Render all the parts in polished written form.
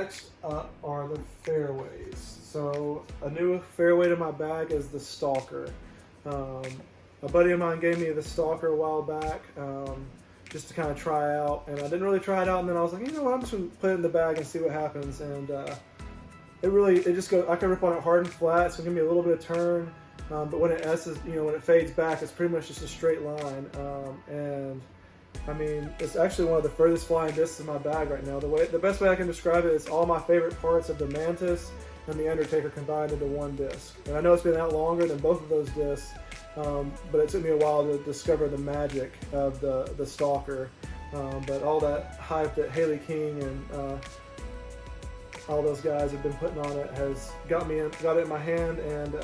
next up are the Fairways. So a new fairway to my bag is the Stalker. A buddy of mine gave me the Stalker a while back just to kind of try out, and I didn't really try it out, and then I was like, you know what, I'm just going to put it in the bag and see what happens, and it just goes, I can rip on it hard and flat. It's going to give me a little bit of turn, but when it when it fades back, it's pretty much just a straight line, and I mean, it's actually one of the furthest flying discs in my bag right now. The best way I can describe it is all my favorite parts of the Mantis and the Undertaker combined into one disc. And I know it's been out longer than both of those discs, but it took me a while to discover the magic of the Stalker. But all that hype that Haley King and all those guys have been putting on it has got it in my hand, and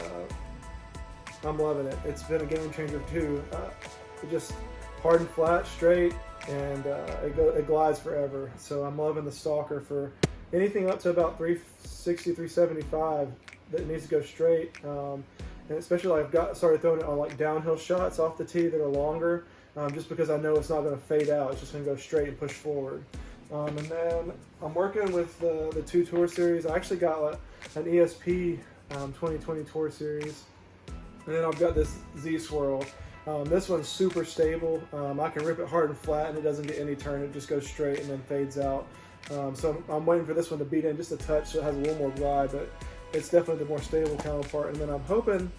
I'm loving it. It's been a game changer too. It just hard and flat, straight, and it glides forever. So I'm loving the Stalker for anything up to about 360, 375 that needs to go straight. And especially I've started throwing it on like downhill shots off the tee that are longer, just because I know it's not going to fade out. It's just going to go straight and push forward. And then I'm working with the 2 Tour Series. I actually got an ESP 2020 Tour Series, and then I've got this Z Swirl. This one's super stable. I can rip it hard and flat, and it doesn't get any turn. It just goes straight and then fades out. So I'm waiting for this one to beat in just a touch, so it has a little more glide, but it's definitely the more stable counterpart. And then I'm hoping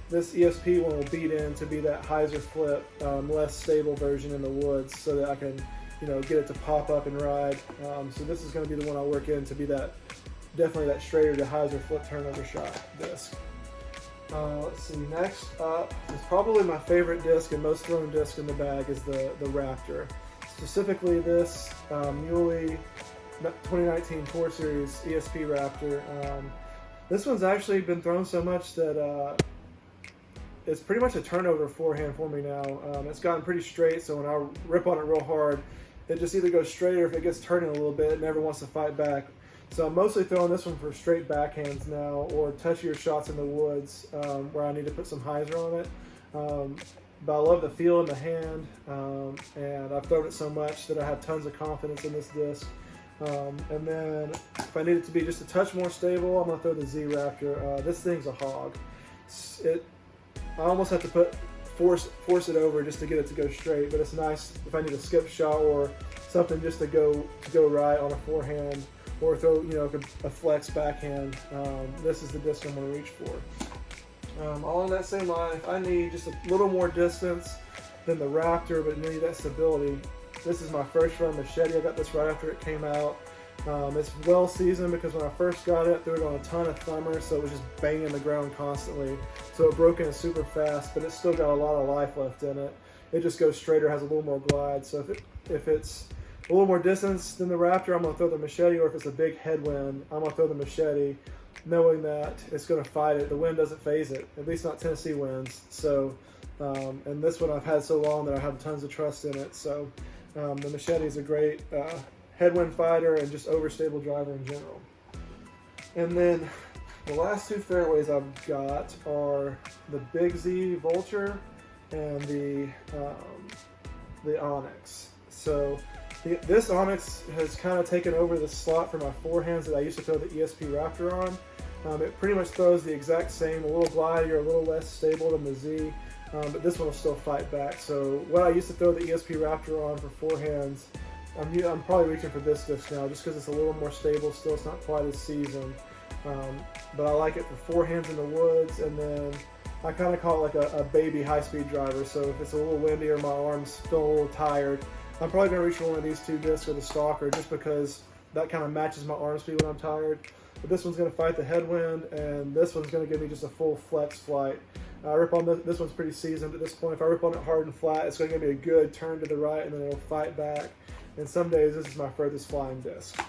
this ESP one will beat in to be that hyzer flip, less stable version in the woods, so that I can, get it to pop up and ride. So this is going to be the one I work in to be definitely that straighter to hyzer flip turnover shot disc. Let's see, next up is probably my favorite disc and most thrown disc in the bag is the Raptor. Specifically this Muley 2019 Tour Series ESP Raptor. This one's actually been thrown so much that it's pretty much a turnover forehand for me now. It's gotten pretty straight, so when I rip on it real hard, it just either goes straight, or if it gets turning a little bit, it never wants to fight back. So I'm mostly throwing this one for straight backhands now, or touchier shots in the woods where I need to put some hyzer on it. But I love the feel in the hand, and I've thrown it so much that I have tons of confidence in this disc. And then if I need it to be just a touch more stable, I'm going to throw the Z Raptor. This thing's a hog. I almost have to force it over just to get it to go straight, but it's nice if I need a skip shot or something just to go right on a forehand, or throw a flex backhand. This is the disc I'm going to reach for. All in that same line, if I need just a little more distance than the Raptor but need that stability, this is my first run machete. I got this right after it came out. It's well seasoned because when I first got it, I threw it on a ton of thumbers, so it was just banging the ground constantly. So it broke in super fast, but it's still got a lot of life left in it. It just goes straighter, has a little more glide. So if it's a little more distance than the Raptor, I'm going to throw the machete, or if it's a big headwind, I'm going to throw the machete, knowing that it's going to fight it. The wind doesn't phase it, at least not Tennessee winds. So, and this one I've had so long that I have tons of trust in it. So the machete is a great headwind fighter and just overstable driver in general. And then the last 2 fairways I've got are the Big Z Vulture and the Onyx. So this Onyx has kind of taken over the slot for my forehands that I used to throw the ESP Raptor on. It pretty much throws the exact same, a little glidier, a little less stable than the Z, but this one will still fight back. So what I used to throw the ESP Raptor on for forehands, I'm probably reaching for this disc now, just because it's a little more stable still. It's not quite as seasoned, but I like it for forehands in the woods, and then I kind of call it like a baby high-speed driver. So if it's a little windy or my arms feel a little tired, I'm probably going to reach for one of these 2 discs or the Stalker, just because that kind of matches my arm speed when I'm tired. But this one's going to fight the headwind, and this one's going to give me just a full flex flight. I rip on this one's pretty seasoned at this point. If I rip on it hard and flat, it's going to give me a good turn to the right, and then it'll fight back. And some days this is my furthest flying disc.